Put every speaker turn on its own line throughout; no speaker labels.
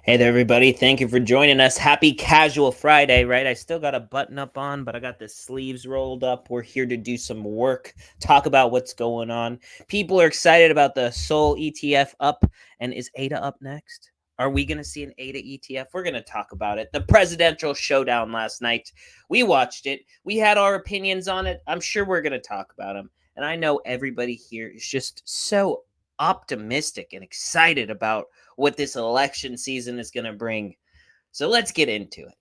Hey there, everybody. Thank you for joining us. Happy Casual Friday, right? I still got a button up on, but I got the sleeves rolled up. We're here to do some work, talk about what's going on. People are excited about the Sol ETF up. And is ADA up next? Are we going to see an ADA ETF? We're going to talk about it. The presidential showdown last night. We watched it. We had our opinions on it. I'm sure we're going to talk about them. And I know everybody here is just so optimistic and excited about what this election season is going to bring. So let's get into it.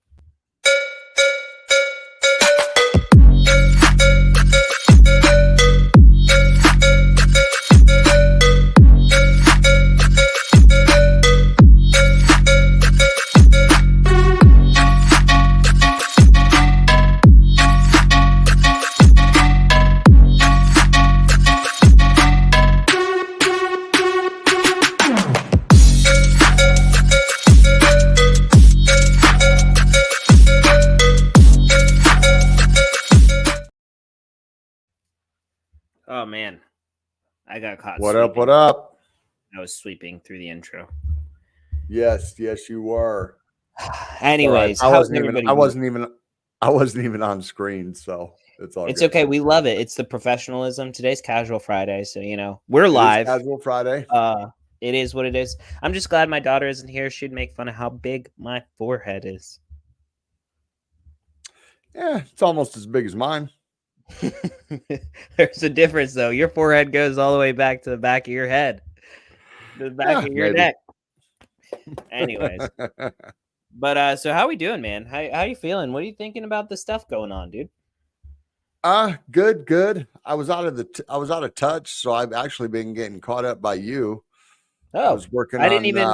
Oh man, I got caught.
What
sweeping.
up? What up?
I was sweeping through the intro.
Yes, you were.
Anyways,
I
how's
wasn't
everybody?
I wasn't even on screen, so it's all
It's
good.
okay. We love it. It's the professionalism. Today's Casual Friday, so we're live.
Casual Friday.
It is what it is. I'm just glad my daughter isn't here. She'd make fun of how big my forehead is.
Yeah, it's almost as big as mine.
There's a difference, though. Your forehead goes all the way back to the back of your head, the back of your neck. Anyways, but so how we doing, man? How you feeling? What are you thinking about the stuff going on, dude?
Good. I was out of touch, so I've actually been getting caught up by you. I was working
I didn't even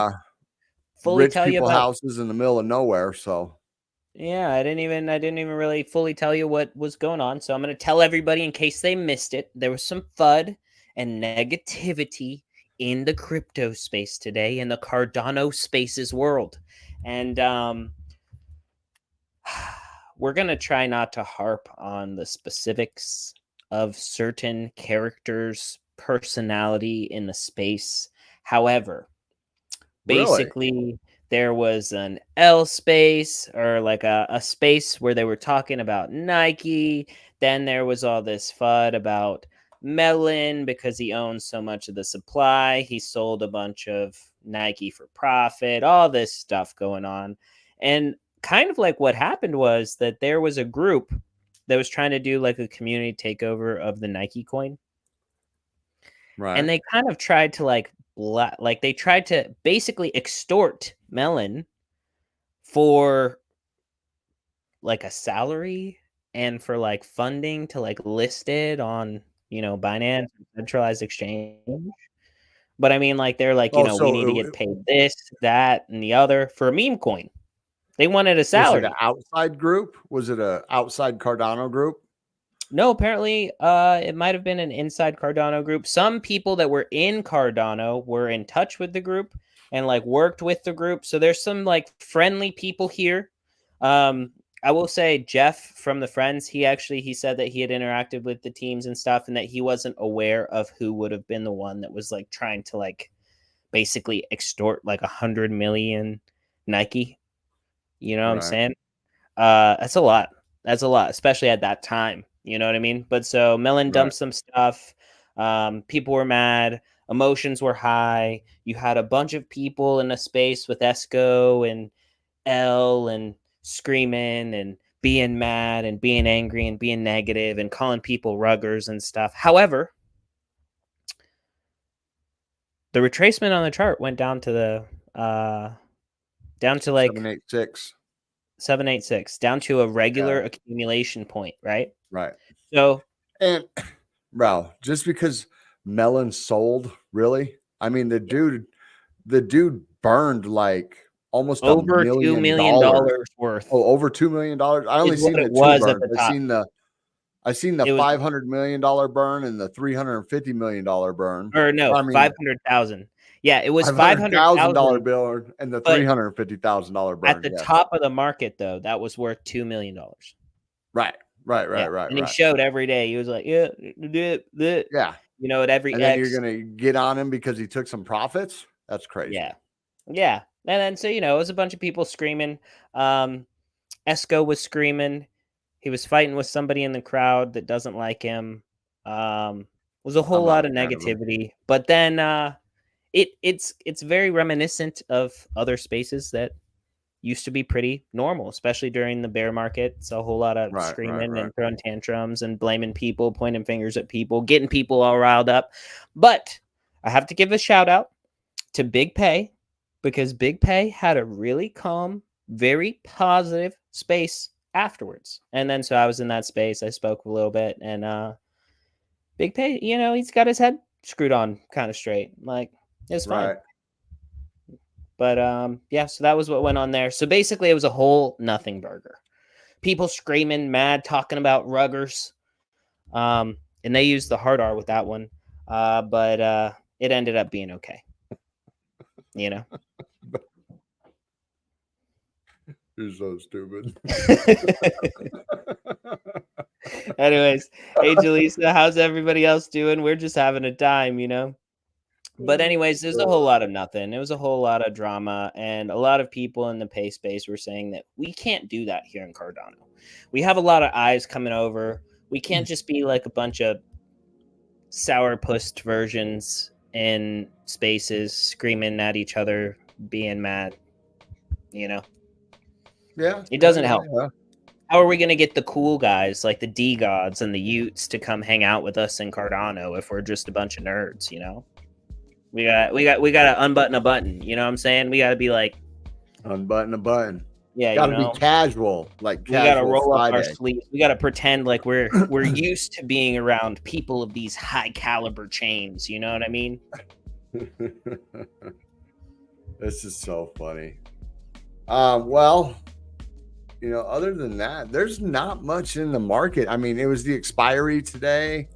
fully
rich
tell you
people
about
houses in the middle of nowhere. So
yeah, I didn't even really fully tell you what was going on. So I'm gonna tell everybody in case they missed it. There was some FUD and negativity in the crypto space today, in the Cardano spaces world, and we're going to try not to harp on the specifics of certain characters' personality in the space. However, basically, there was an L space, or like a space where they were talking about Nike. Then there was all this FUD about Melon because he owns so much of the supply. He sold a bunch of Nike for profit, all this stuff going on. And kind of like what happened was that there was a group that was trying to do like a community takeover of the Nike coin.
right.
And they kind of tried to they tried to basically extort Melon for like a salary and for like funding to like list it on, Binance, centralized exchange. But I mean, like, they're like, we need to get paid this, that, and the other for a meme coin. They wanted a salary.
Was it an outside group? Was it an outside Cardano group?
No, apparently it might have been an inside Cardano group. Some people that were in Cardano were in touch with the group and like worked with the group. So there's some like friendly people here. I will say Jeff from the Friends, he said that he had interacted with the teams and stuff and that he wasn't aware of who would have been the one that was like trying to like basically extort like 100 million Nike. You know what I'm saying? That's a lot. That's a lot, especially at that time. You know what I mean? But so Melon dumped some stuff. People were mad. Emotions were high. You had a bunch of people in a space with Esco and L and screaming and being mad and being angry and being negative and calling people ruggers and stuff. However, the retracement on the chart went down to the down to like 786, down to a regular accumulation point, right?
Right.
So,
and bro, just because Melon sold, really? I mean, the dude burned like almost
over $2 million worth.
Oh, over $2 million. I only seen the two burns. I seen the $500 million burn and the $350 million burn.
Or no, 500,000. Yeah, it was $500,000
bill and the $350,000 burn.
At the top of the market, though, that was worth $2 million.
Right.
And he showed every day. He was like, yeah. At every
and then you're gonna get on him because he took some profits. That's crazy.
Yeah. And then, so, it was a bunch of people screaming. Esco was screaming. He was fighting with somebody in the crowd that doesn't like him. Was a whole
I'm not
lot
a
of
fan of him.
negativity. But then it's very reminiscent of other spaces that used to be pretty normal, especially during the bear market. It's a whole lot of
Right.
screaming and throwing tantrums and blaming people, pointing fingers at people, getting people all riled up. But I have to give a shout out to Big Pay, because Big Pay had a really calm, very positive space afterwards. And then so I was in that space. I spoke a little bit, and Big Pay, he's got his head screwed on kind of straight. Like, it's fine.
Right.
But yeah, so that was what went on there. So basically it was a whole nothing burger. People screaming, mad, talking about ruggers. And they used the hard R with that one. But it ended up being okay.
You're so stupid.
Anyways, hey Jaleesa, how's everybody else doing? We're just having a time. But anyways, there's a whole lot of nothing. It was a whole lot of drama, and a lot of people in the pay space were saying that we can't do that here in Cardano. We have a lot of eyes coming over. We can't just be like a bunch of sourpuss versions in spaces screaming at each other, being mad.
Yeah.
It doesn't help.
Yeah.
How are we going to get the cool guys like the D gods and the Utes to come hang out with us in Cardano if we're just a bunch of nerds? We got to unbutton a button. You know what I'm saying? We got to be like,
unbutton a button.
Yeah,
gotta be casual, like casual.
We gotta roll
Friday.
up our sleeves. We gotta pretend like we're used to being around people of these high caliber chains. You know what I mean?
This is so funny. Well, other than that, there's not much in the market. I mean, it was the expiry today.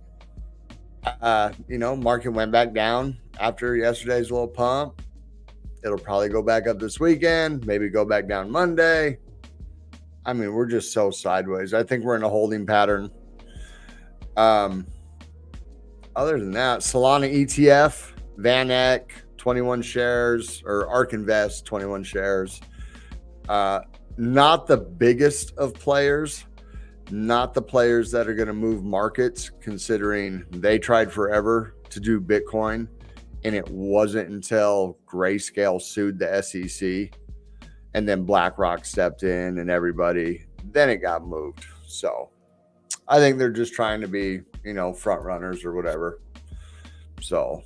Market went back down after yesterday's little pump. It'll probably go back up this weekend, maybe go back down Monday. I mean, we're just so sideways. I think we're in a holding pattern. Other than that, Solana ETF, VanEck, 21 shares, or ARK Invest, 21 shares. Not the biggest of players, not the players that are going to move markets, considering they tried forever to do Bitcoin. And it wasn't until Grayscale sued the SEC and then BlackRock stepped in and everybody, then it got moved. So I think they're just trying to be, front runners or whatever. So,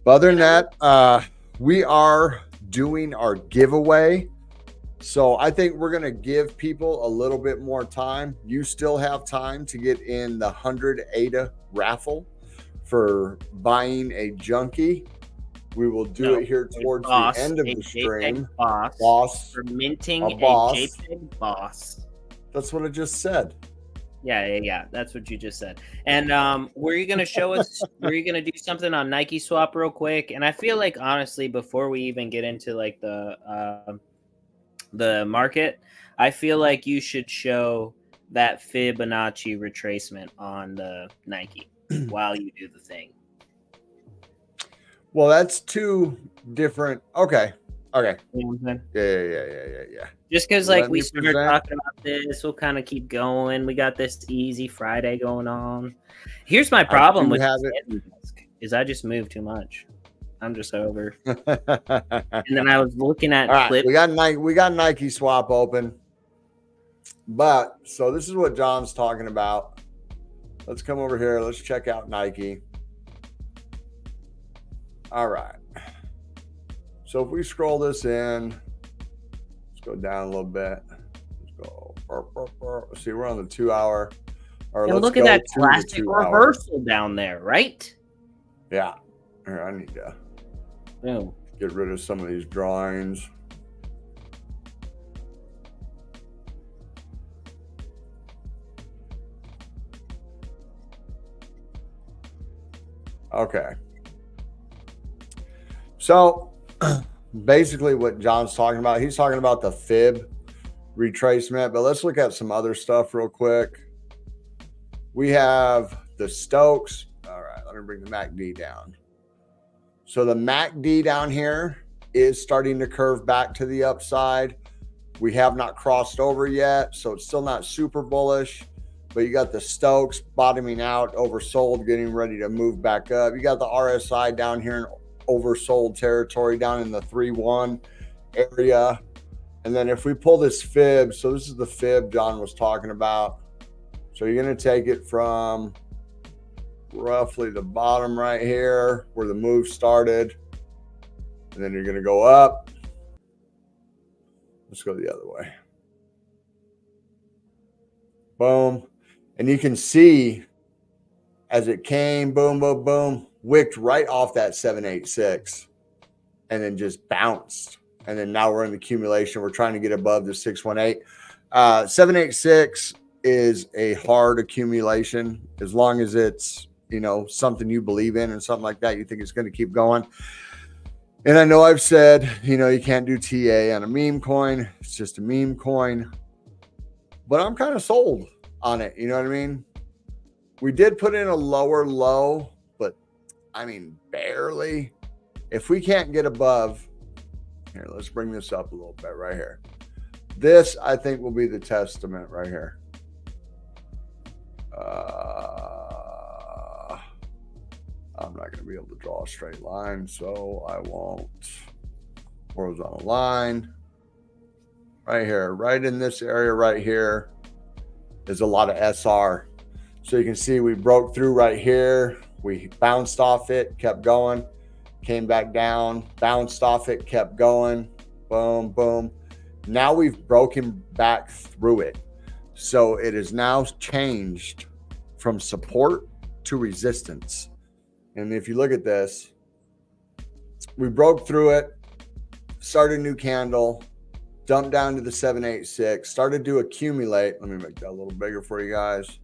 but other than that, we are doing our giveaway. So I think we're going to give people a little bit more time. You still have time to get in the 100 ADA raffle for buying a junkie. We will do it here towards the end of the stream.
Boss for minting a JPEG boss.
That's what I just said.
Yeah. That's what you just said. And were you going to show us? Were you going to do something on Nike Swap real quick? And I feel like honestly, before we even get into like the market, I feel like you should show that Fibonacci retracement on the Nike while you do the thing.
Well, that's two different. Okay.
You know what I'm saying?
Yeah.
Just because like we started talking about this, we'll kind of keep going. We got this easy Friday going on. Here's my problem with this is I just move too much. I'm just over. And then I was looking at
clips. We got Nike Swap open. But so this is what John's talking about. Let's come over here. Let's check out Nike. All right. So if we scroll this in, let's go down a little bit. Let's go. See, we're on the 2 hour.
And look at that classic reversal down there, right?
Yeah. Here, I need to get rid of some of these drawings. Okay. So basically what John's talking about, he's talking about the fib retracement, but let's look at some other stuff real quick. We have the Stokes. All right, let me bring the MACD down. So the MACD down here is starting to curve back to the upside. We have not crossed over yet, so it's still not super bullish. But you got the Stokes bottoming out, oversold, getting ready to move back up. You got the RSI down here in oversold territory down in the 3-1 area. And then if we pull this fib, so this is the fib John was talking about. So you're going to take it from roughly the bottom right here where the move started. And then you're going to go up. Let's go the other way. Boom. And you can see as it came, boom, boom, boom, wicked right off that 786 and then just bounced. And then now we're in the accumulation. We're trying to get above the 618. 786 is a hard accumulation as long as it's, you know, something you believe in and something like that. You think it's going to keep going. And I know I've said, you know, you can't do TA on a meme coin. It's just a meme coin. But I'm kind of sold on it. You know what I mean? We did put in a lower low, but I mean, barely. If we can't get above, here, let's bring this up a little bit right here. This, I think, will be the testament right here. I'm not going to be able to draw a straight line, so I won't. Horizontal line. Right here, right in this area right here is a lot of SR. So you can see we broke through right here. We bounced off it, kept going, came back down, bounced off it, kept going, boom, boom. Now we've broken back through it. So it is now changed from support to resistance. And if you look at this, we broke through it, started a new candle, dumped down to the 786, started to accumulate. Let me make that a little bigger for you guys.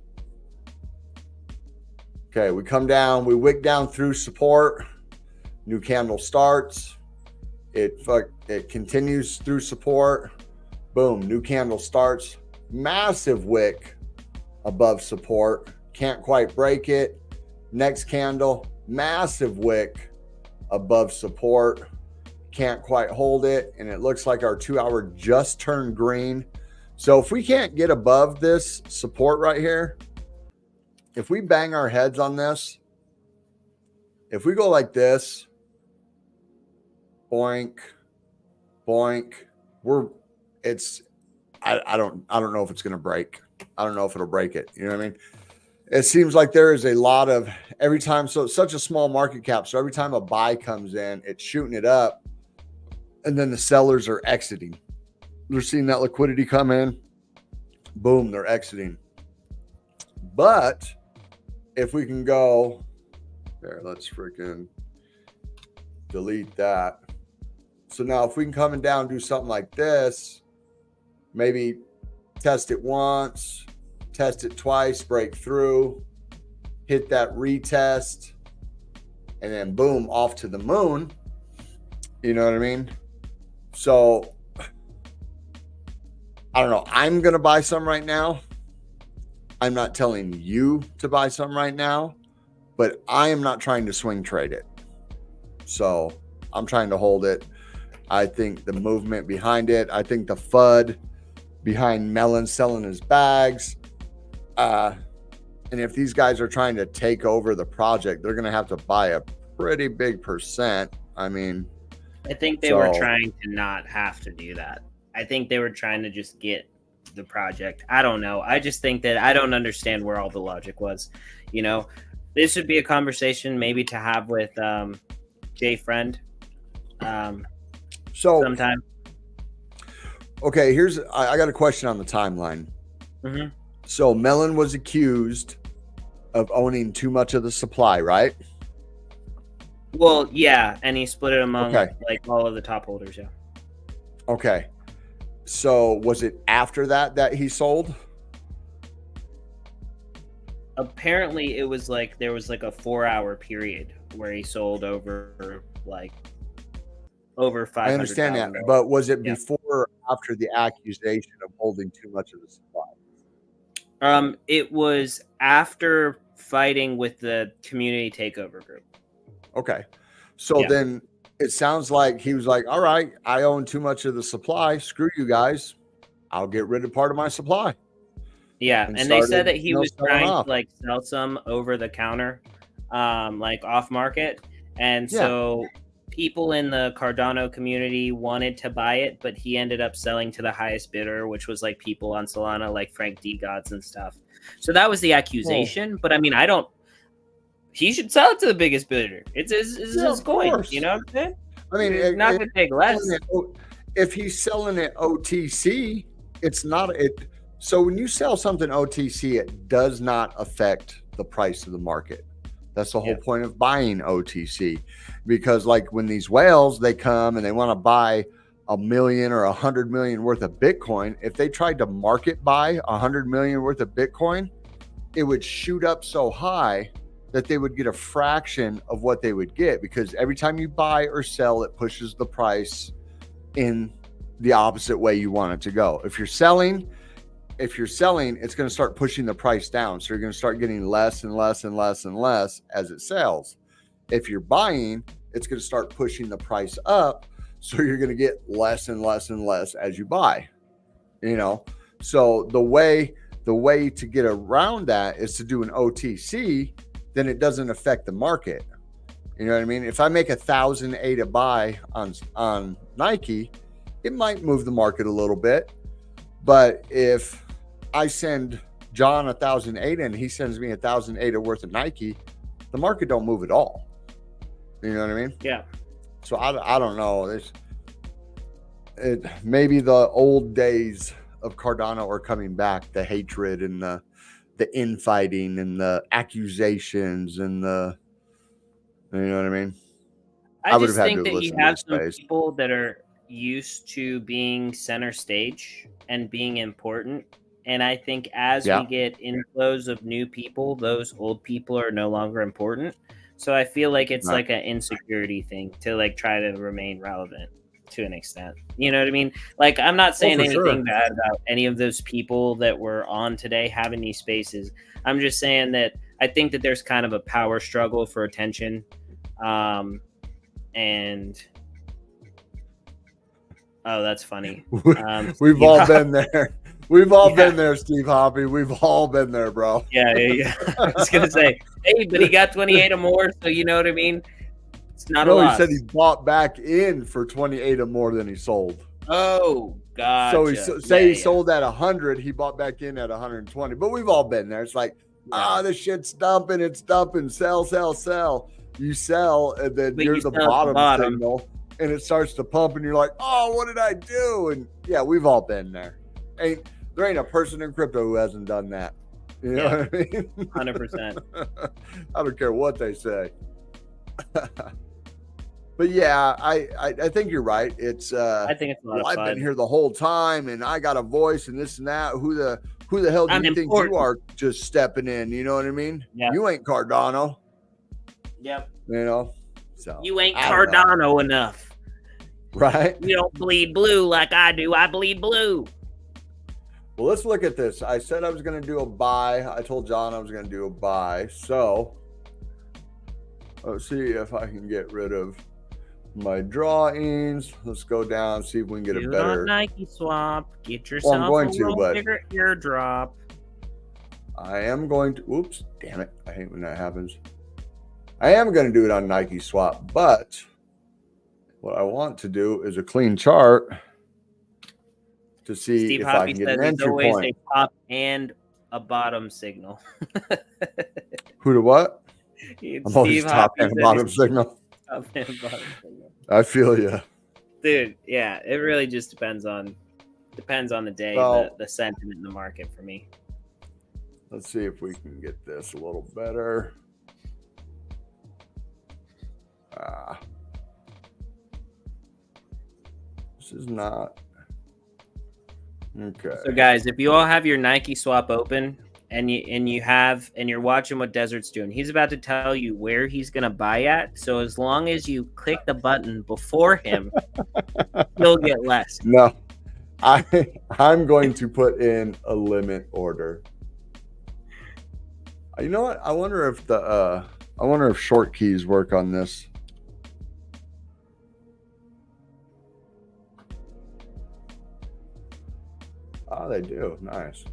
Okay, we come down, we wick down through support, new candle starts, it continues through support, boom, new candle starts, massive wick above support, can't quite break it, next candle, massive wick above support, can't quite hold it, and it looks like our 2 hour just turned green. So if we can't get above this support right here, if we bang our heads on this, if we go like this, boink, boink, I don't know if it's going to break. I don't know if it'll break it. You know what I mean? It seems like there is a lot of every time. So it's such a small market cap. So every time a buy comes in, it's shooting it up. And then the sellers are exiting. They're seeing that liquidity come in. Boom, they're exiting. But if we can go there, let's freaking delete that. So now if we can come down and do something like this, maybe test it once, test it twice, break through, hit that retest, and then boom, off to the moon. You know what I mean? So I don't know. I'm going to buy some right now. I'm not telling you to buy some right now, but I am not trying to swing trade it. So I'm trying to hold it. I think the movement behind it, I think the FUD behind Melon selling his bags. And if these guys are trying to take over the project, they're going to have to buy a pretty big percent. I mean,
I think they were trying to not have to do that. I think they were trying to just get the project. I don't know. I just think that I don't understand where all the logic was. You know, this would be a conversation maybe to have with Jay Friend sometime.
Okay, I got a question on the timeline.
Mm-hmm.
So Melon was accused of owning too much of the supply, right?
Well, yeah, and he split it among like all of the top holders, yeah.
Okay. So was it after that he sold?
Apparently it was like there was like a 4-hour period where he sold over 500.
I understand that, but was it before or after the accusation of holding too much of the supply?
It was after fighting with the community takeover group.
Okay. So then it sounds like he was like, all right, I own too much of the supply. Screw you guys. I'll get rid of part of my supply.
Yeah,
And
and they said
started,
that he was
selling
trying
off.
to like sell some over the counter, like off market, and
Yeah.
so people in the Cardano community wanted to buy it, but he ended up selling to the highest bidder, which was like people on Solana, like Frank D Gods and stuff. So that was the accusation. But I mean, I don't. He should sell it to the biggest bidder. It's his coin.
Course.
You know what I'm saying?
I mean,
It's not going to take less.
If he's selling it OTC, it's not it. So when you sell something OTC, it does not affect the price of the market. That's the whole point of buying OTC, because like when these whales, they come and they want to buy 1 million or 100 million worth of Bitcoin. If they tried to market buy 100 million worth of Bitcoin, it would shoot up so high that they would get a fraction of what they would get, because every time you buy or sell, it pushes the price in the opposite way you want it to go. If you're selling, it's going to start pushing the price down. So you're going to start getting less and less and less and less as it sells. If you're buying, it's going to start pushing the price up. So you're going to get less and less and less as you buy, you know? So the way to get around that is to do an OTC, then it doesn't affect the market. You know what I mean? If I make 1,000 ADA buy on Nike, it might move the market a little bit. But if I send John 1,000 ADA and he sends me 1,000 ADA worth of Nike, the market don't move at all. You know what I mean?
Yeah.
So I don't know. Maybe the old days of Cardano are coming back. The hatred and the infighting and the accusations and the, you know what I mean?
I just think that you have some people that are used to being center stage and being important. And I think as we get inflows of new people, those old people are no longer important. So I feel like it's like an insecurity thing to like try to remain relevant to an extent. You know what I mean? Like, I'm not saying anything bad about any of those people that were on today having these spaces. I'm just saying that I think that there's kind of a power struggle for attention. And oh, that's funny.
We've all been there. We've all been there, Steve Hoppy. We've all been there, bro.
Yeah. I was gonna say, hey, but he got 28 or more, so you know what I mean. It's not a lot.
He said he bought back in for 28 or more than he sold.
Oh, God.
So he sold at 100, he bought back in at 120. But we've all been there. It's like, this shit's dumping. It's dumping. Sell. You sell, and then you're the bottom signal, and it starts to pump, and you're like, oh, what did I do? And yeah, we've all been there. There ain't a person in crypto who hasn't done that. You know what I mean?
100%.
I don't care what they say. But yeah, I think you're right. It's
I think it's a lot of fun.
I've been here the whole time, and I got a voice, and this and that. Who the hell do you think you are, just stepping in? You know what I mean?
Yeah.
You ain't Cardano.
Yep.
You know, so
you ain't Cardano enough,
right?
You don't bleed blue like I do. I bleed blue.
Well, let's look at this. I said I was going to do a buy. I told John I was going to do a buy. So let's see if I can get rid of my drawings. Let's go down, see if we can get a better
Nike swap. Get yourself a little bigger airdrop.
I am going to. Oops, damn it! I hate when that happens. I am going to do it on Nike swap, but what I want to do is a clean chart to see
Steve
if
Hoppy
I can get an entry point.
There's always a top and a bottom signal.
Who to what?
I'm always
top and bottom signal.
Top and bottom signal.
I feel you,
dude. Yeah, it really just depends on the day, the sentiment in the market for me.
Let's see if we can get this a little better. This is not okay.
So guys, if you all have your Nike swap open and you're watching what Desert's doing, he's about to tell you where he's gonna buy at. So as long as you click the button before him, you'll get less.
No, I'm going to put in a limit order. You know what? I wonder if short keys work on this. Oh, they do. Nice.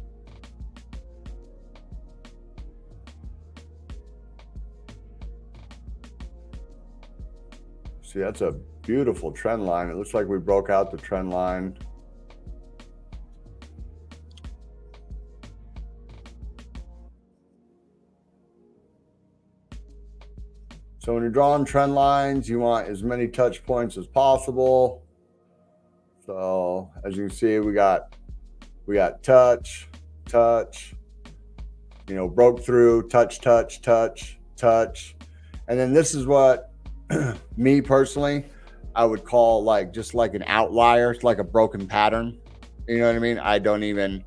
See, that's a beautiful trend line. It looks like we broke out the trend line. So when you're drawing trend lines, you want as many touch points as possible. So as you can see, we got touch, touch, you know, broke through, touch, touch, touch, touch. And then this is what me personally, I would call like just like an outlier. It's like a broken pattern. You know what I mean? I don't even,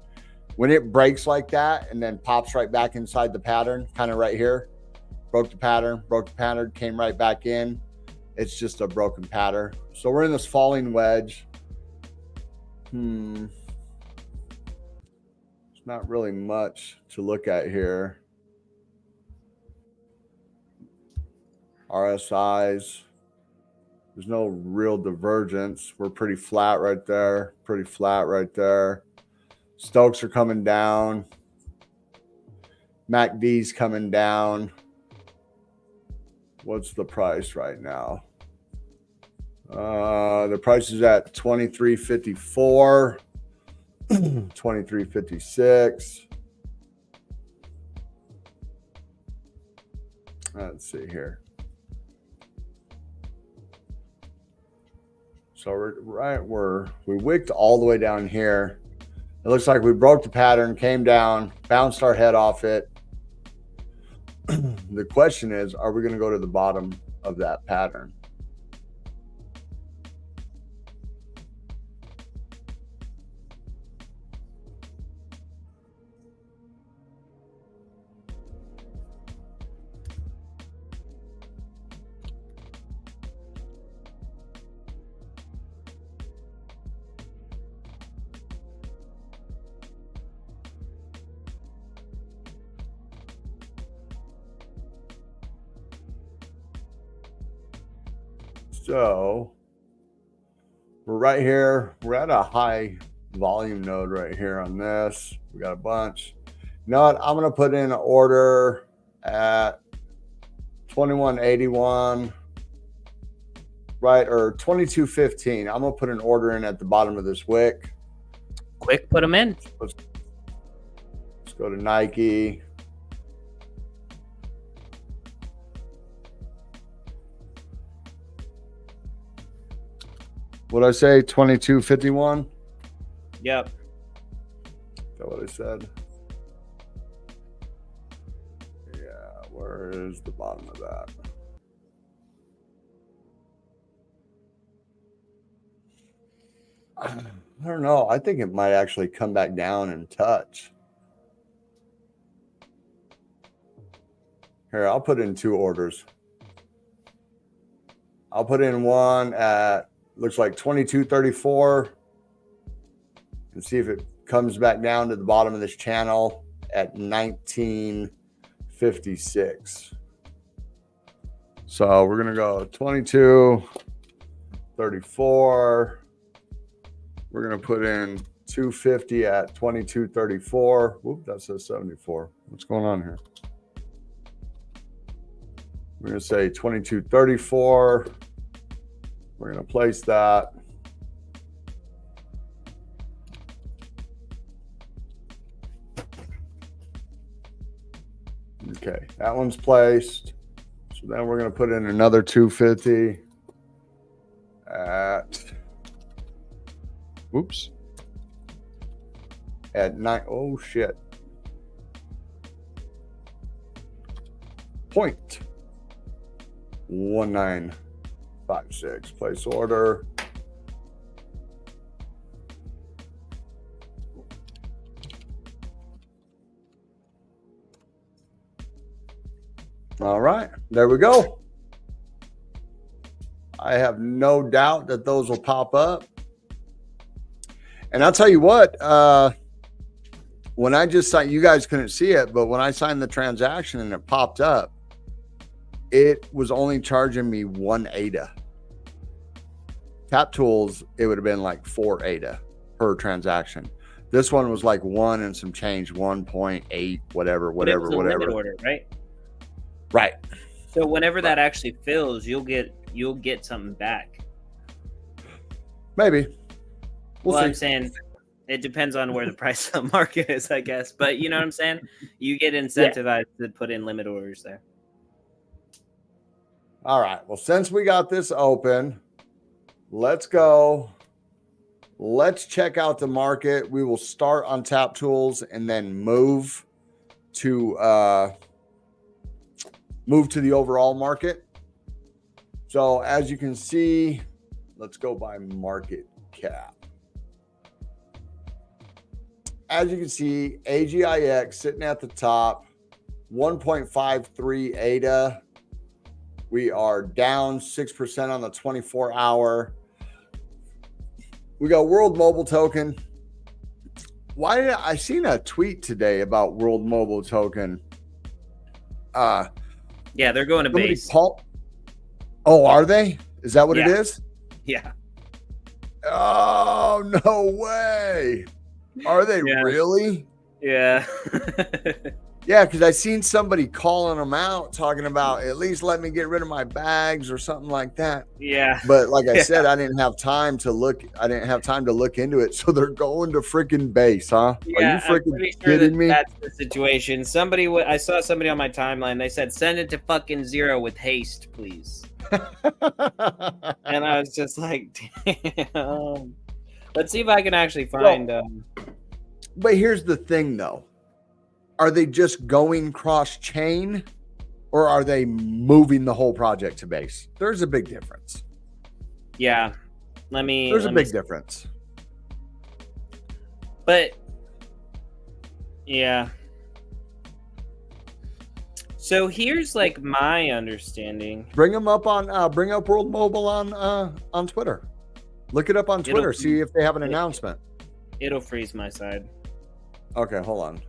when it breaks like that and then pops right back inside the pattern, kind of right here, broke the pattern, came right back in. It's just a broken pattern. So we're in this falling wedge. It's not really much to look at here. RSIs, there's no real divergence. We're pretty flat right there. Pretty flat right there. Stokes are coming down. MACD's coming down. What's the price right now? The price is at 23.54, 23.56. Let's see here. So we're right where we wicked all the way down here. It looks like we broke the pattern, came down, bounced our head off it. The question is, are we going to go to the bottom of that pattern? So we're right here. We're at a high volume node right here on this. We got a bunch. You know what? I'm going to put in an order at 2181, right? Or 2215. I'm going to put an order in at the bottom of this wick.
Quick, put them in.
Let's go to Nike. What'd I say? 2251?
Yep.
Is that what I said? Yeah, where is the bottom of that? I don't know. I think it might actually come back down and touch. Here, I'll put in two orders. I'll put in one at, looks like 2234, and see if it comes back down to the bottom of this channel at 1956. So we're going to go 2234. We're going to put in 250 at 2234. Whoop, that says 74. What's going on here? We're going to say 2234. We're going to place that. Okay, that one's placed. So then we're going to put in another 250 at, whoops, at 9. Oh, shit. 0.1956. Place order. All right, there we go. I have no doubt that those will pop up. And I'll tell you what, when I just signed, you guys couldn't see it, but when I signed the transaction and it popped up, it was only charging me 1 ADA. Tap Tools, it would have been like 4 ADA per transaction. This one was like 1 and some change, 1.8, whatever.
But it was a limit order, right?
Right.
So whenever that actually fills, you'll get something back.
Maybe.
Well, I'm saying it depends on where the price of the market is, I guess. But you know what I'm saying? You get incentivized to put in limit orders there.
All right. Well, since we got this open, let's go. Let's check out the market. We will start on Tap Tools and then move to the overall market. So as you can see, let's go by market cap. As you can see, AGIX sitting at the top, 1.53 ADA. We are down 6% on the 24-hour. We got World Mobile Token. Why did I seen a tweet today about World Mobile Token?
Yeah, they're going to base.
Oh, are they? Is that what it is?
Yeah.
Oh, no way. Are they really?
Yeah.
Yeah, because I seen somebody calling them out, talking about at least let me get rid of my bags or something like that.
Yeah.
But like I said, I didn't have time to look. I didn't have time to look into it. So they're going to freaking base, huh?
Yeah,
are you freaking kidding me?
That's the situation. I saw somebody on my timeline. They said, "Send it to fucking 0 with haste, please." And I was just like, "Damn." Let's see if I can actually find.
But here's the thing, though. Are they just going cross-chain, or are they moving the whole project to base? There's a big difference.
Yeah.
There's a big difference.
But yeah. So here's like my understanding.
Bring up World Mobile on Twitter. Look it up on Twitter. See if they have an announcement.
It'll freeze my side.
Okay, hold on.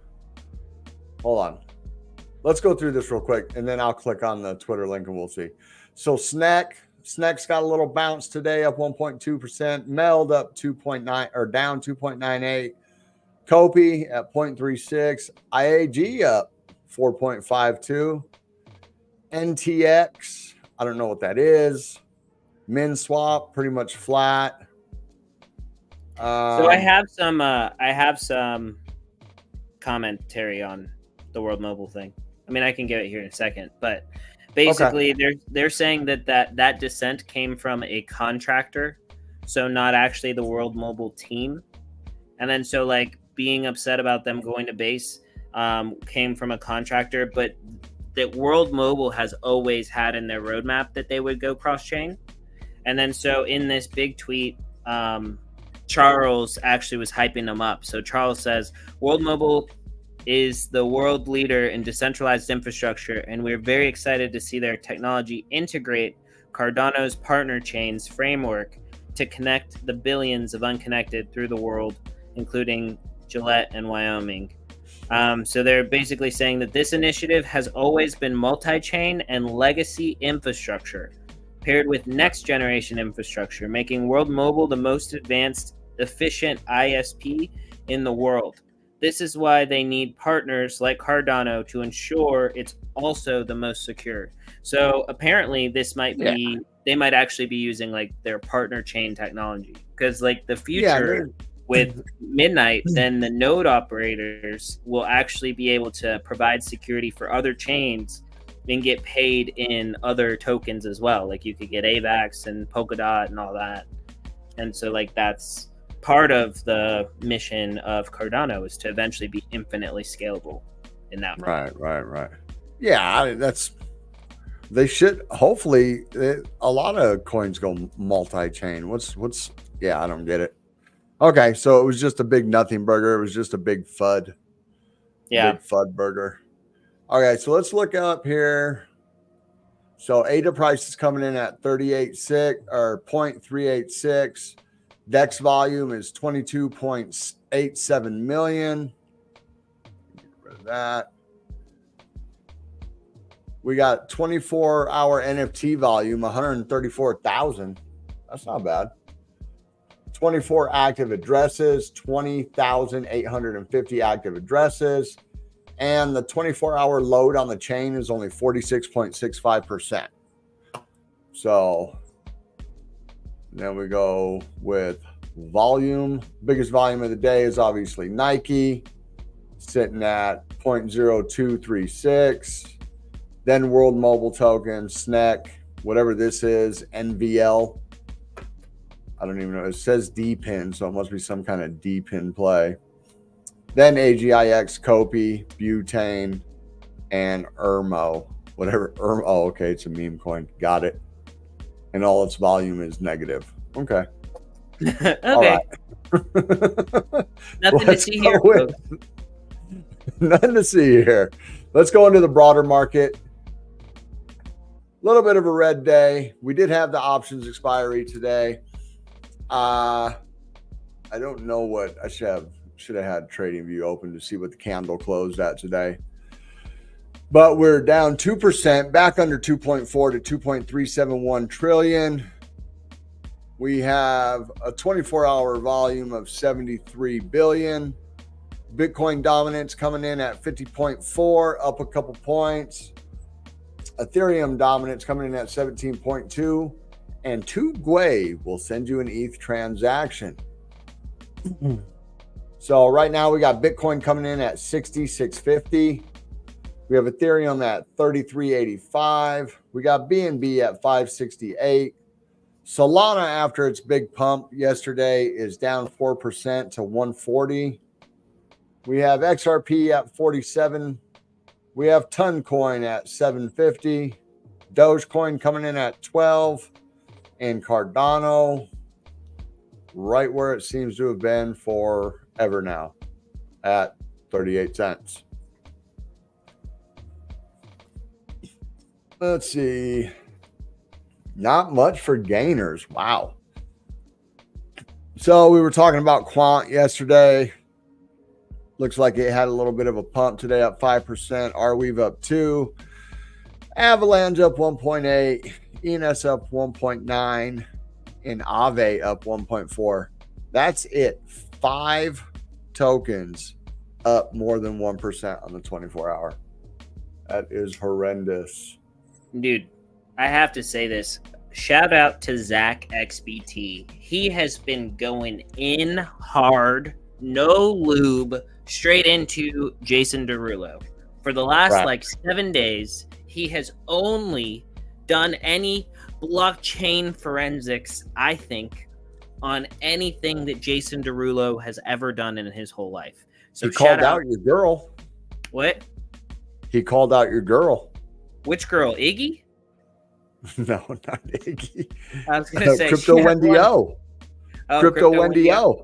Let's go through this real quick, and then I'll click on the Twitter link and we'll see. So Snack's got a little bounce today, up 1.2%. Meld up 2.9 or down 2.98. Kopi at 0.36. IAG up 4.52. NTX, I don't know what that is. Min swap pretty much flat.
So I have some commentary on the World Mobile thing. I mean, I can get it here in a second, but basically they're saying that dissent came from a contractor, so not actually the World Mobile team. And then so like being upset about them going to base came from a contractor, but that World Mobile has always had in their roadmap that they would go cross-chain. And then so in this big tweet, Charles actually was hyping them up. So Charles says, World Mobile is the world leader in decentralized infrastructure, and we're very excited to see their technology integrate Cardano's partner chains framework to connect the billions of unconnected through the world, including Gillette and Wyoming. So they're basically saying that this initiative has always been multi-chain and legacy infrastructure paired with next generation infrastructure, making World Mobile the most advanced, efficient ISP in the world. This is why they need partners like Cardano to ensure it's also the most secure. So apparently this might be, they might actually be using like their partner chain technology, because like the future with Midnight, then the node operators will actually be able to provide security for other chains and get paid in other tokens as well. Like you could get AVAX and Polkadot and all that. And so like that's part of the mission of Cardano, is to eventually be infinitely scalable in that way.
Right. Yeah, they should, hopefully a lot of coins go multi-chain. I don't get it. Okay, so it was just a big nothing burger. It was just a big FUD.
Yeah.
Big FUD burger. Okay, so let's look up here. So ADA price is coming in at 38.6 or 0.386. DEX volume is 22.87 million. Get rid of that. We got 24-hour NFT volume, 134,000. That's not bad. 24 active addresses, 20,850 active addresses. And the 24-hour load on the chain is only 46.65%. So then we go with volume. Biggest volume of the day is obviously Nike, sitting at 0.0236. Then World Mobile Token, SNEC, whatever this is, NVL. I don't even know. It says D-pin, so it must be some kind of D-pin play. Then AGIX, Copy, Butane, and ERMO. Whatever. ERMO. Oh, okay. It's a meme coin. Got it. And all its volume is negative. Okay.
Okay.
All right.
Nothing to see here, folks.
Nothing to see here. Let's go into the broader market. A little bit of a red day. We did have the options expiry today. I don't know what I should have had TradingView open to see what the candle closed at today. But we're down 2%, back under 2.4 to 2.371 trillion. We have a 24-hour volume of 73 billion. Bitcoin dominance coming in at 50.4, up a couple points. Ethereum dominance coming in at 17.2. And Two-Gwei will send you an ETH transaction. So right now we got Bitcoin coming in at 66.50. We have Ethereum at 33.85. We got BNB at 5.68. Solana, after its big pump yesterday, is down 4% to 140. We have XRP at 47. We have Toncoin at 750. Dogecoin coming in at 12. And Cardano right where it seems to have been forever now at 38 cents. Let's see. Not much for gainers. Wow. So we were talking about Quant yesterday. Looks like it had a little bit of a pump today, up 5%. Arweave up 2. Avalanche up 1.8. ENS up 1.9. And Aave up 1.4. That's it. 5 tokens up more than 1% on the 24-hour. That is horrendous.
Dude, I have to say this. Shout out to Zach XBT. He has been going in hard, no lube, straight into Jason Derulo. For the last 7 days, he has only done any blockchain forensics, I think, on anything that Jason Derulo has ever done in his whole life. So
he called out your girl.
What?
He called out your girl.
Which girl? Iggy?
No, not Iggy.
I was going to say
Crypto Wendy O. Crypto Wendy O.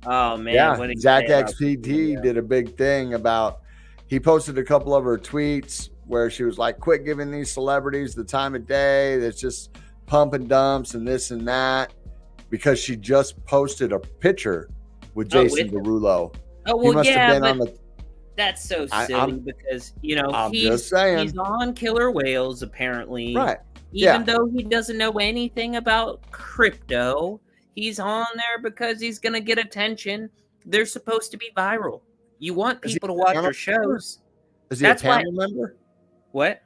Oh, man.
Yeah,
what did
Zach XPT did a big thing about, he posted a couple of her tweets where she was like, quit giving these celebrities the time of day. That's just pump and dumps and this and that. Because she just posted a picture with Jason Derulo.
Oh, well,
he must have been on the.
That's so silly because,
he's
on Killer Whales, apparently.
Right.
Even though he doesn't know anything about crypto, he's on there because he's going to get attention. They're supposed to be viral. You want people to watch your shows.
Is he a panel member?
What?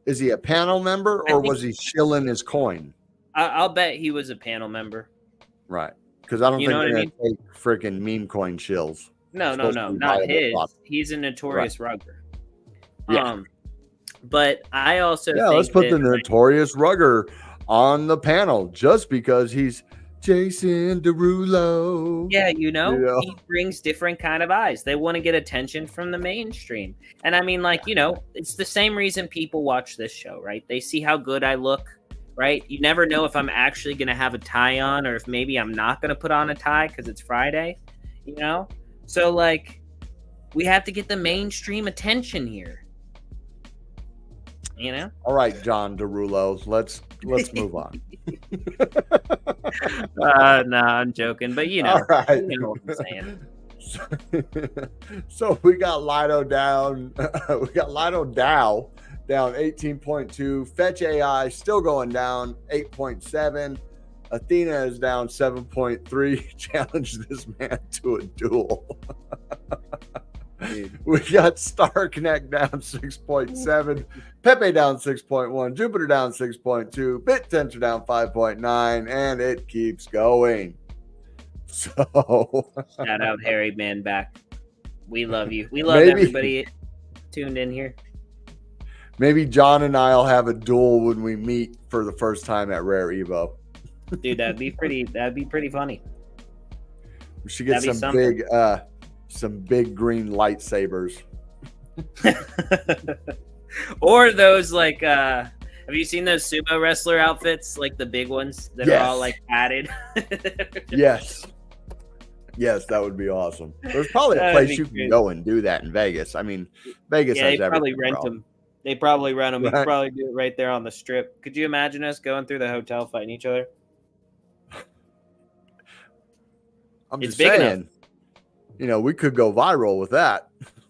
Is he a panel member or was he shilling his coin?
I'll bet he was a panel member.
Right. Because I don't think they're going to take freaking meme coin shills.
No, not his. He's a notorious rugger. Yeah. But I also think
let's put the notorious rugger on the panel just because he's Jason Derulo.
Yeah, he brings different kind of eyes. They want to get attention from the mainstream. And I mean, it's the same reason people watch this show, right? They see how good I look, right? You never know if I'm actually going to have a tie on or if maybe I'm not going to put on a tie because it's Friday, So, we have to get the mainstream attention here.
All right, John Derulo, let's move on.
No, I'm joking, but
All right.
you know what I'm saying.
So we got Lido down. We got Lido Dow down 18.2. Fetch AI still going down 8.7. Athena is down 7.3. Challenge this man to a duel. We got Star Connect down 6.7, Pepe down 6.1, Jupiter down 6.2, BitTensor down 5.9, and it keeps going. So
shout out Harry Man back. We love you. We love everybody tuned in here.
Maybe John and I'll have a duel when we meet for the first time at Rare Evo.
Dude, that'd be pretty funny.
We should get some big green lightsabers.
Or those like have you seen those sumo wrestler outfits, like the big ones that are all like padded?
Yes, that would be awesome. There's probably a place you can go and do that in Vegas. I mean, Vegas has
they probably
everything,
rent them. They probably rent them.
Right.
You could probably do it right there on the strip. Could you imagine us going through the hotel fighting each other?
I'm just saying, we could go viral with that.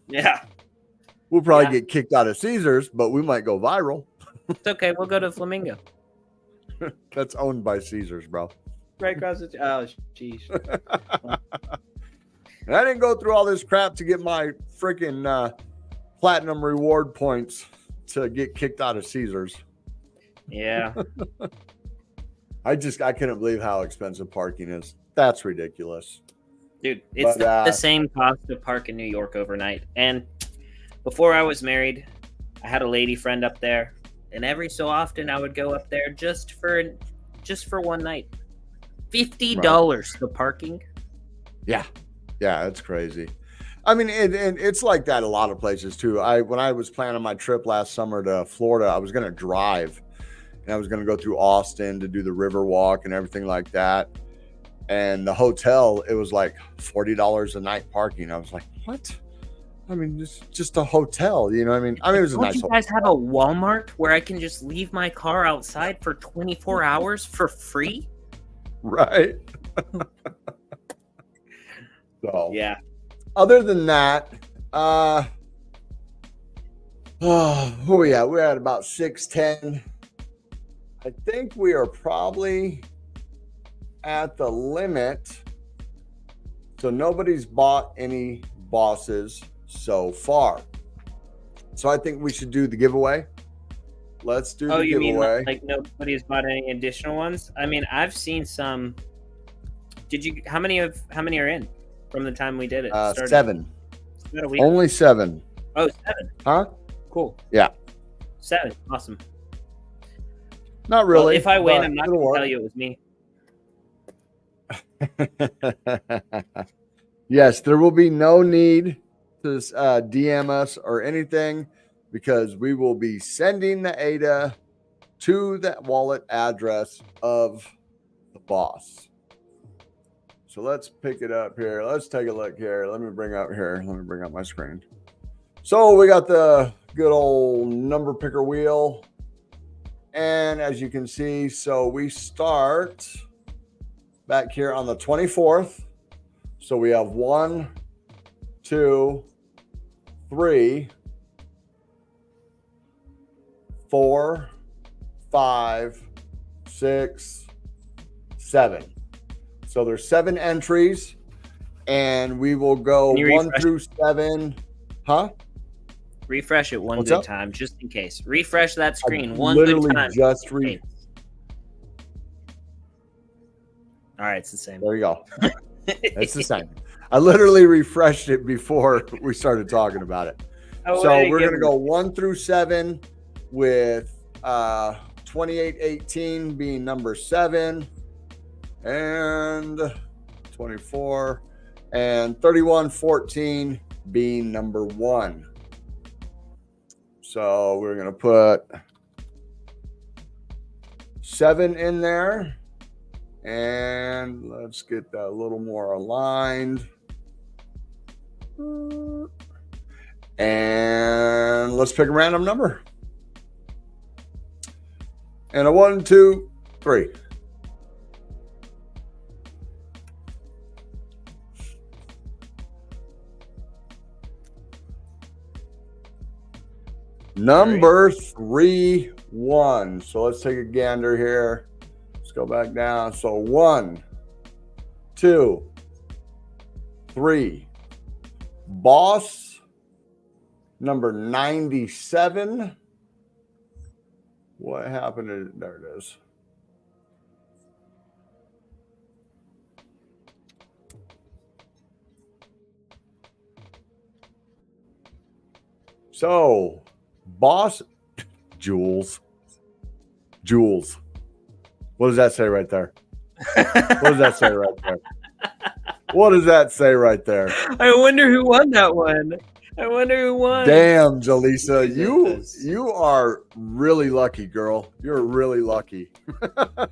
Yeah.
We'll probably get kicked out of Caesars, but we might go viral.
It's okay. We'll go to Flamingo.
That's owned by Caesars, bro.
Right across the... Oh, jeez.
And I didn't go through all this crap to get my freaking platinum reward points to get kicked out of Caesars.
Yeah.
I couldn't believe how expensive parking is. That's ridiculous.
Dude, it's the same cost to park in New York overnight. And before I was married, I had a lady friend up there, and every so often I would go up there just for one night. $50 the parking.
Yeah, it's crazy. I mean, and it's like that a lot of places too. When I was planning my trip last summer to Florida, I was going to drive, and I was going to go through Austin to do the river walk and everything like that. And the hotel, it was like $40 a night parking. I was like, what? I mean, it's just a hotel, you know what I mean? I mean, it was a nice hotel.
You guys have a Walmart where I can just leave my car outside for 24 hours for free?
Right. So,
yeah.
Other than that, who we at? We're at about 610. I think we are probably at the limit. So nobody's bought any bosses so far. So I think we should do the giveaway. Let's do the giveaway.
You mean like nobody's bought any additional ones? I mean, I've seen some. How many are in from the time we did it?
7. Only 7.
Oh, 7.
Huh?
Cool.
Yeah.
7. Awesome.
Not really.
Well, if I win, I'm not going to tell you it was me.
Yes, there will be no need to DM us or anything, because we will be sending the ADA to that wallet address of the boss. So let's pick it up here. Let's take a look here. Let me bring up my screen. So we got the good old number picker wheel. And as you can see, so we start back here on the 24th. So we have 1, 2, 3, 4, 5, 6, 7. So there's 7 entries, and we will go 1 through 7. Huh?
Refresh it one good time, just in case. Refresh that screen one
good time.
All right, it's the same.
There you go. It's the same. I literally refreshed it before we started talking about it. So we're going to go 1 through 7 with 2818 being number 7 and 24 and 3114 being number 1. So we're going to put 7 in there. And let's get that a little more aligned. And let's pick a random number. And a 1, 2, 3. Number 3, 1. So let's take a gander here. Let's go back down. So 1, 2, 3. Boss number 97. What happened? There it is. So, boss Jules. What does that say right there? What does that say right there? What does that say right there?
I wonder who won that one. I wonder who won.
Damn, Jaleesa, you are really lucky, girl. You're really lucky. All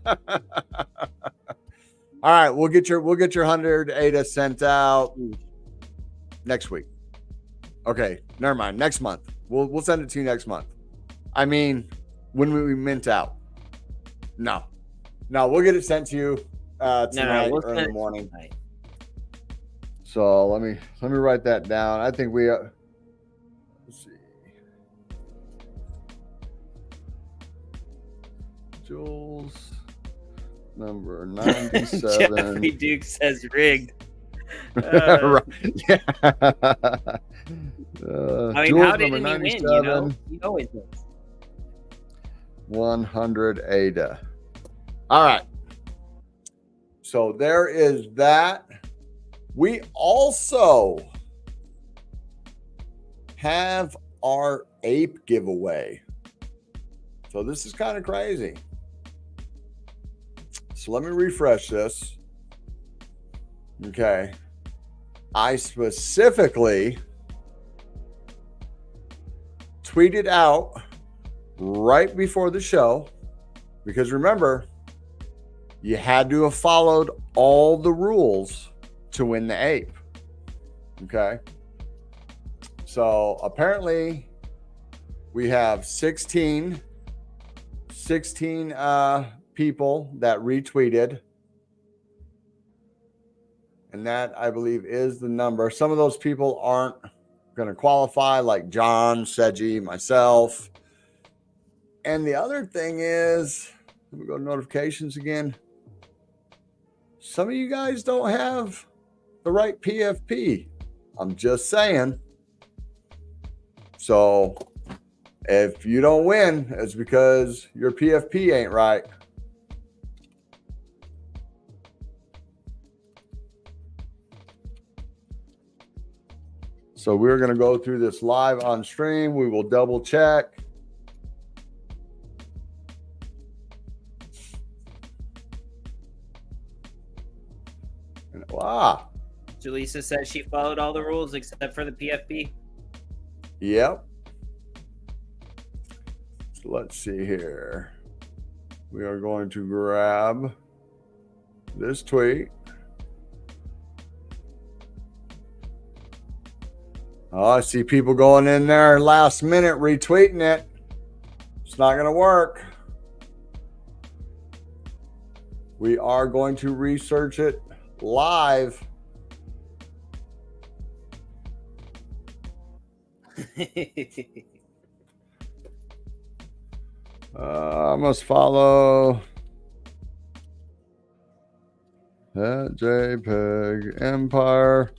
right, we'll get your 100 ADA sent out next week. Okay, never mind. Next month. We'll send it to you next month. I mean, when we mint out. No, we'll get it sent to you tonight or in the morning. Tonight. So let me write that down. I think we let's see. Jules number 97.
Jeffrey Duke says rigged.
Right. Yeah.
I mean, how didn't he win? You know, he always wins.
100 ADA. All right. So there is that. We also have our ape giveaway. So this is kind of crazy. So let me refresh this. Okay. I specifically tweeted out right before the show, because remember, you had to have followed all the rules to win the ape. Okay. So apparently we have 16 people that retweeted. And that, I believe, is the number. Some of those people aren't going to qualify, like John, Seji, myself. And the other thing is, let me go to notifications again. Some of you guys don't have the right PFP. I'm just saying. So if you don't win, it's because your PFP ain't right. So we're going to go through this live on stream. We will double check. Wow.
Jaleesa says she followed all the rules except for the PFP.
Yep. So let's see here. We are going to grab this tweet. Oh, I see people going in there last minute retweeting it. It's not going to work. We are going to research it live. I must follow that JPEG Empire.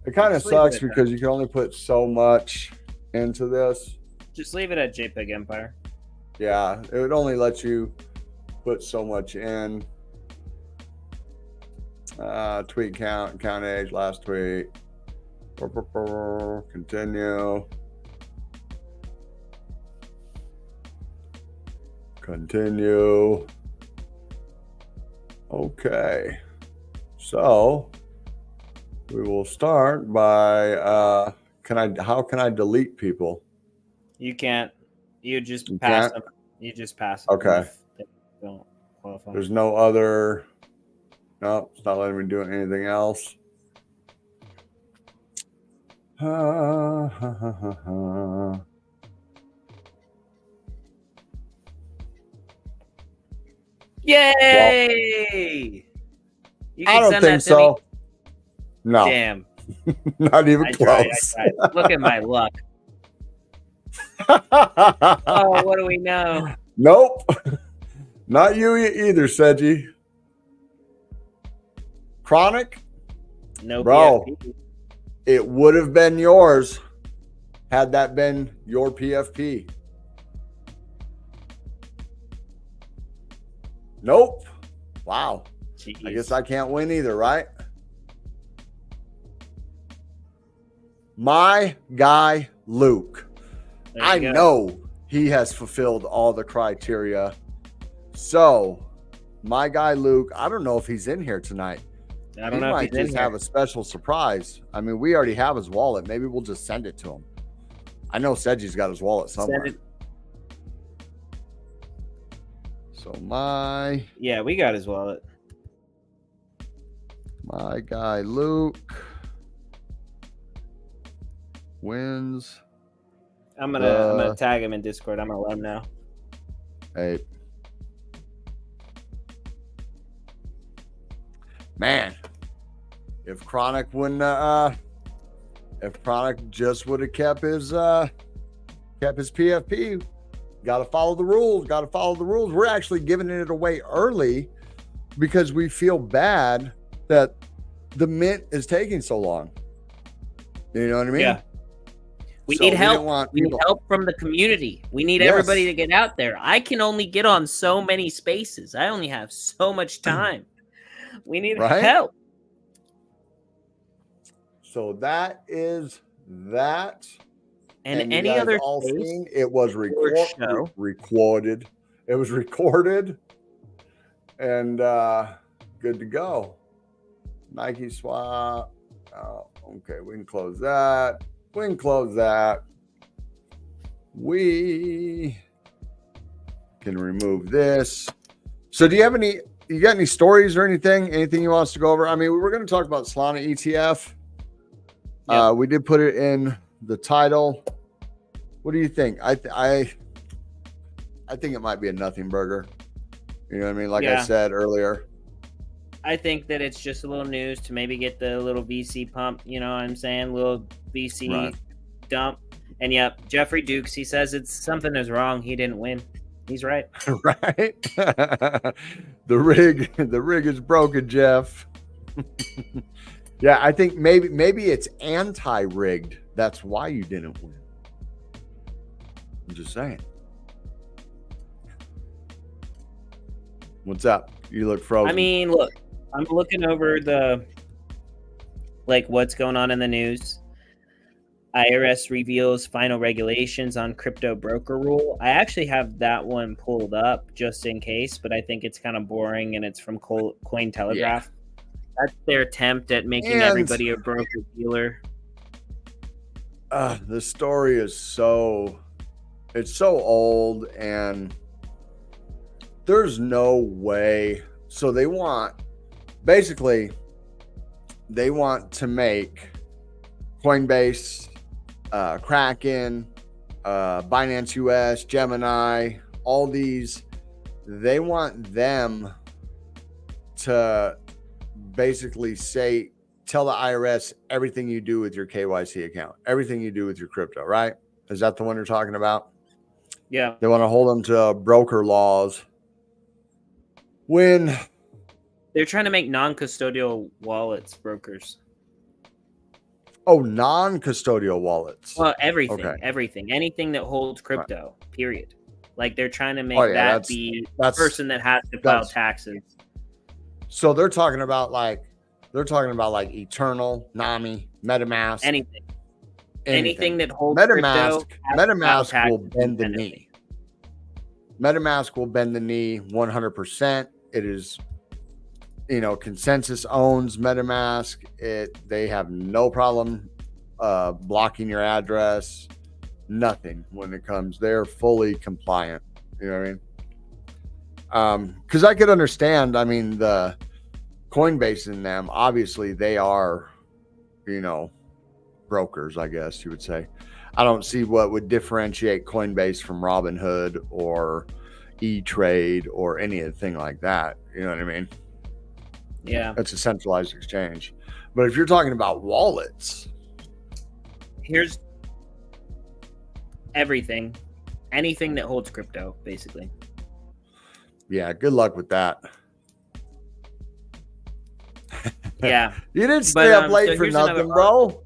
It kind of sucks because you can only put so much into this.
Just leave it at JPEG Empire.
Yeah, it would only let you put so much in. Tweet count age, last tweet. Continue. Okay. So we will start by how can I delete people?
You can't. You just pass them. You just pass them.
Okay.
Don't qualify.
There's no other. No, it's not letting me do anything else.
Yay!
Well, I don't think so. No.
Damn.
Not even close.
I tried. Look at my luck. Oh, what do we know?
Nope. Not you either, Seji. Chronic,
No
bro.
PFP.
It would have been yours had that been your PFP. Nope. Wow.
Jeez.
I guess I can't win either, right? My guy, Luke. I know he has fulfilled all the criteria. So, my guy, Luke, I don't know if he's in here tonight.
I don't know if
might
he's in
just
here.
have a special surprise. I mean, we already have his wallet. Maybe we'll just send it to him. I know Seji's got his wallet somewhere. So
yeah, we got his wallet.
My guy Luke wins.
I'm gonna tag him in Discord. I'm gonna let him know.
Hey, man, if Chronic wouldn't, if Chronic just would have kept his PFP, got to follow the rules. Got to follow the rules. We're actually giving it away early because we feel bad that the mint is taking so long. You know what I mean?
Yeah. We need help. We need help from the community. We need everybody to get out there. I can only get on so many spaces. I only have so much time. We need help.
So that is that.
And any other
space, it was recorded. It was recorded and good to go. Nike swap. Oh, okay, we can close that. We can close that. We can remove this. So do you have any, you got any stories or anything you want us to go over? I mean, we're going to talk about Solana ETF. Yep. We did put it in the title. What do you think? I think it might be a nothing burger. You know what I mean? Like I said earlier.
I think that it's just a little news to maybe get the little VC pump, you know what I'm saying? Little VC dump. And yep, Jeffrey Dukes, he says it's something is wrong. He didn't win. He's right.
Right. The rig is broken, Jeff. Yeah, I think maybe it's anti-rigged. That's why you didn't win. I'm just saying. What's up? You look frozen.
I mean, look, I'm looking over what's going on in the news. IRS reveals final regulations on crypto broker rule. I actually have that one pulled up just in case, but I think it's kind of boring and it's from Cointelegraph. Yeah. That's their attempt at making everybody a broker dealer.
The story is so old and there's no way. So they want to make Coinbase, Kraken, Binance US, Gemini, all these, they want them to basically tell the IRS everything you do with your KYC account, everything you do with your crypto, right? Is that the one you're talking about?
Yeah.
They want to hold them to broker laws when
they're trying to make non-custodial wallets brokers.
Oh, non-custodial wallets.
Well, everything, anything that holds crypto, period. Like they're trying to make that be the person that has to file taxes.
So they're talking about like Eternal, Nami, MetaMask,
anything that holds
MetaMask.
Crypto,
MetaMask will bend the knee. MetaMask will bend the knee 100%. It is, Consensus owns MetaMask. They have no problem blocking your address. Nothing when it comes. They're fully compliant. You know what I mean? Because I could understand. I mean, the Coinbase in them, obviously they are, brokers, I guess you would say. I don't see what would differentiate Coinbase from Robinhood or E-Trade or anything like that. You know what I mean?
Yeah.
It's a centralized exchange. But if you're talking about wallets,
here's anything that holds crypto, basically.
Yeah, good luck with that.
Yeah.
You didn't stay up late
so
for
here's another
nothing, bro.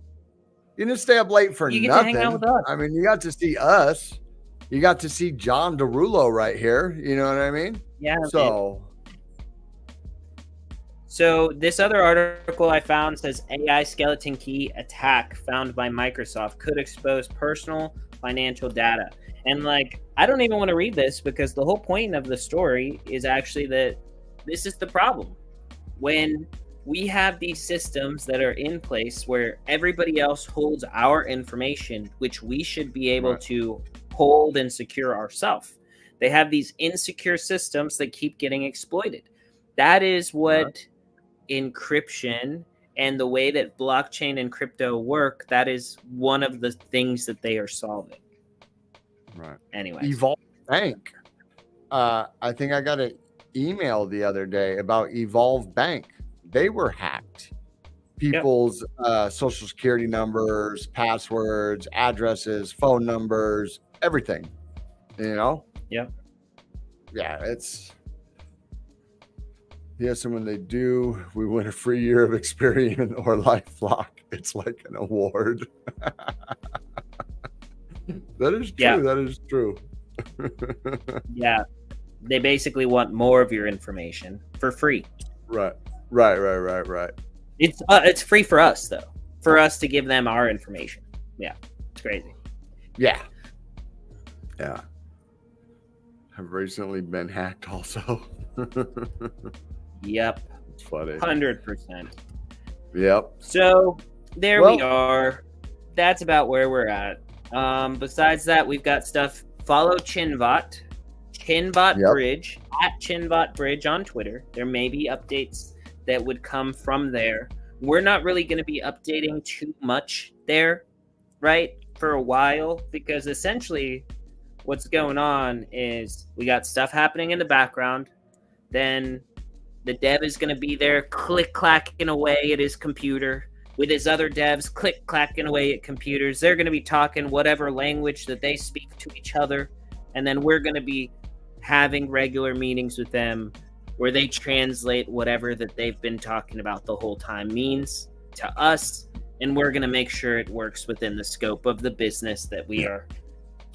You didn't stay up late for
You get
nothing.
to hang out with us.
I mean, you got to see us. You got to see John Derulo right here. You know what I mean?
Yeah.
So
this other article I found says AI skeleton key attack found by Microsoft could expose personal financial data. And like, I don't even want to read this because the whole point of the story is actually that this is the problem. When we have these systems that are in place where everybody else holds our information, which we should be able to hold and secure ourselves. They have these insecure systems that keep getting exploited. That is what encryption and the way that blockchain and crypto work, that is one of the things that they are solving.
Right.
Anyway.
Evolve Bank. I think I got an email the other day about Evolve Bank. They were hacked. People's social security numbers, passwords, addresses, phone numbers, everything. You know?
Yeah.
Yeah, it's... Yes, and when they do, we win a free year of Experian or LifeLock. It's like an award. That is true.
Yeah.
That is true.
Yeah. They basically want more of your information for free.
Right.
It's free for us, though. For us to give them our information. Yeah. It's crazy.
Yeah. I've recently been hacked also.
Yep.
It's funny.
100%.
Yep.
So there we are. That's about where we're at. Besides that, we've got stuff. Follow Chinbot Bridge at Chinbot Bridge on Twitter. There may be updates that would come from there. We're not really going to be updating too much there, right, for a while, because essentially what's going on is we got stuff happening in the background. Then the dev is going to be there click-clacking away at his computer with his other devs click-clacking away at computers. They're going to be talking whatever language that they speak to each other. And then we're going to be having regular meetings with them where they translate whatever that they've been talking about the whole time means to us. And we're going to make sure it works within the scope of the business that we are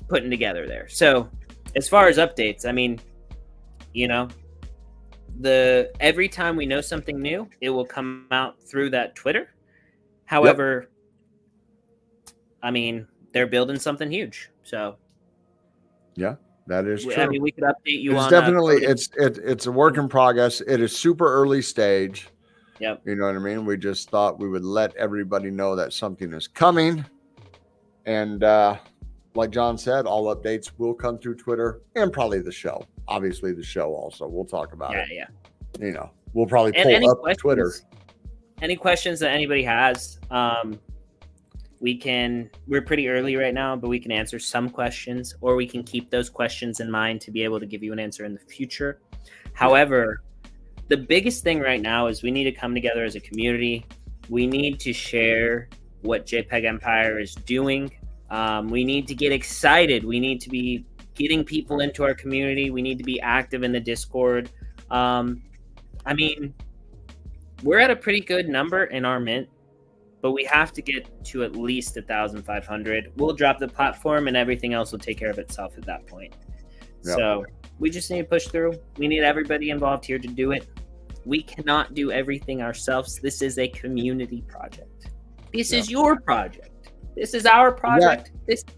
putting together there. So as far as updates, I mean, you know, every time we know something new, it will come out through that Twitter. However, I mean, they're building something huge. So
yeah, that is true.
I mean, we could update you
it's
on
definitely it's a work in progress. It is super early stage.
Yep.
You know what I mean? We just thought we would let everybody know that something is coming. And like John said, all updates will come through Twitter and probably the show. Obviously, the show also. We'll talk about it.
Yeah.
You know, we'll probably pull up Twitter.
Any questions that anybody has, we're pretty early right now, but we can answer some questions, or we can keep those questions in mind to be able to give you an answer in the future. However, the biggest thing right now is we need to come together as a community. We need to share what JPEG Empire is doing. We need to get excited. We need to be getting people into our community. We need to be active in the Discord. I mean, we're at a pretty good number in our mint, but we have to get to at least 1,500. We'll drop the platform and everything else will take care of itself at that point. Yep. So we just need to push through. We need everybody involved here to do it. We cannot do everything ourselves. This is a community project. This is your project. This is our project. This is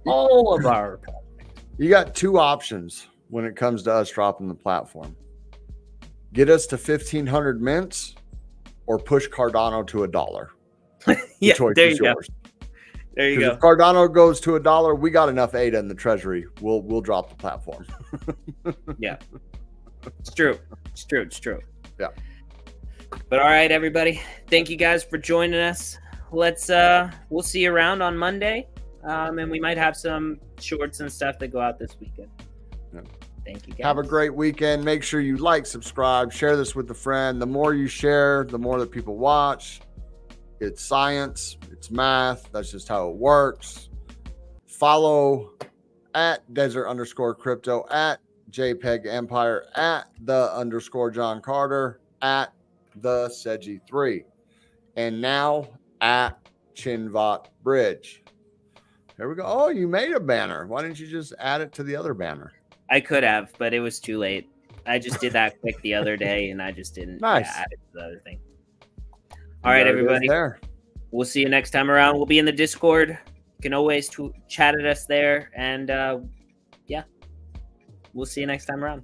all of our project.
You got two options when it comes to us dropping the platform. Get us to 1,500 mints or push Cardano to $1.
Yeah, there you go. There you go.
If Cardano goes to $1, we got enough ADA in the treasury. We'll drop the platform.
Yeah. It's true.
Yeah.
But all right, everybody. Thank you guys for joining us. We'll see you around on Monday. And we might have some shorts and stuff that go out this weekend.
Yeah.
Thank you guys.
Have a great weekend. Make sure you like, subscribe, share this with a friend. The more you share, the more that people watch. It's science. It's math. That's just how it works. Follow at desert_crypto, at JPEG Empire, at @the_John Carter, at the Seji3, and now at Chinvat Bridge. There we go. Oh, you made a banner. Why didn't you just add it to the other banner?
I could have, but it was too late. I just did that quick the other day, and I just didn't add it to the other thing. All right, everybody. We'll see you next time around. We'll be in the Discord. You can always chat at us there. And yeah, we'll see you next time around.